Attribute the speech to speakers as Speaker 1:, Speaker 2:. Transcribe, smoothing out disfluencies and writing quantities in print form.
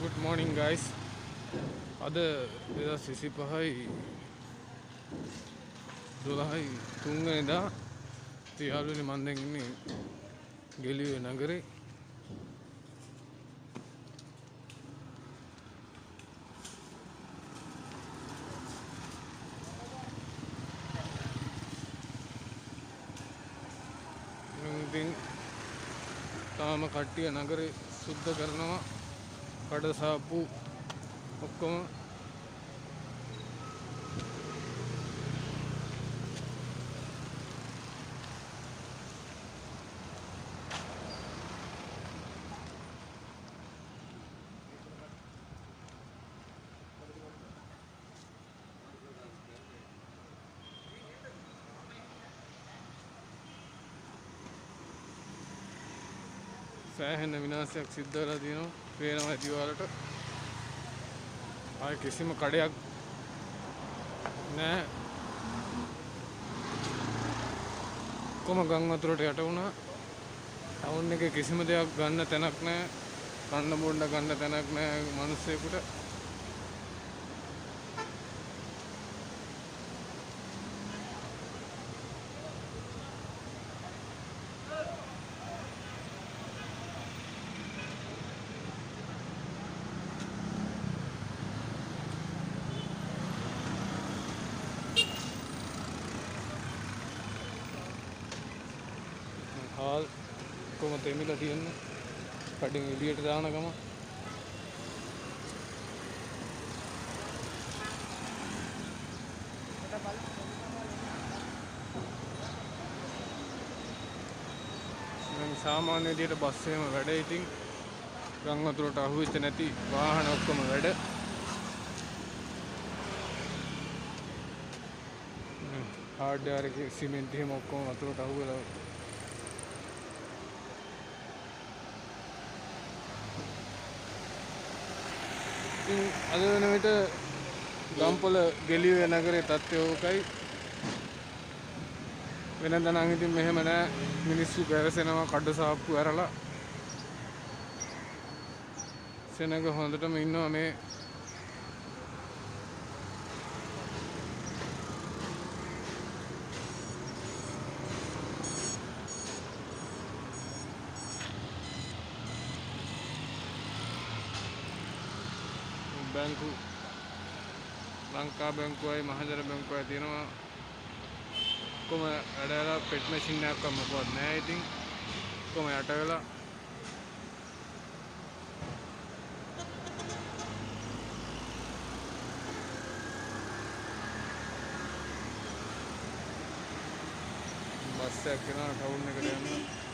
Speaker 1: Good morning guys. අද 2025යි 12යි 3 වෙනිදා තියාලුනේ මම දැන් ඉන්නේ ගෙලියෝ නගරේ. ඉතින් තාම කට්ටිය නගරේ සුද්ධ කරනවා. කඩ සාප්පු ඔක්කොම සෑහෙන විනාශයක් සිද්ධ වෙලා තියෙනවා. පේනවා ඇති ඔයාලට. ආයේ කිසිම කඩයක් නැහැ. කොම ගම් වතුරට යට වුණා. ටවුන් එකේ කිසිම දෙයක් ගන්න තැනක් නැහැ. කන්න බොන්න ගන්න තැනක් නැහැ මිනිස්සුෙකුට. හාල් කොහොම තෙමිලා තියෙන්නේ කඩින් එළියට දාන ගම දැන් සාමාන්‍ය විදියට බස් එකම වැඩ. ඉතින් ගම් වතුරට අහුවෙච්ච නැති වාහන ඔක්කොම වැඩ. හાર્ඩ්වෙයාර් එකේ සිමෙන්ති එහෙම ඔක්කොම වතුරට අහුවෙලා අද වෙන විට ගම්පොළ ගෙලියෝ නගරේ තත්ත්වය ඕකයි. වෙනදා නම් ඉතින් මෙහෙම නෑ. මිනිස්සු ගැරසෙනවා කඩ සාප්පු ඇරලා. සෙනඟ හොඳටම ඉන්නවා මේ බැංකු ලංකා බැංකුවයි මහජන බැංකුවයි තියෙනවා. කොහොම වැඩලා පෙට් මැෂින් එකක් මොකවත් නැහැ. ඉතින් කොහොම යට වෙලා බස් එකක් යනවා ටවුන් එකට යනවා.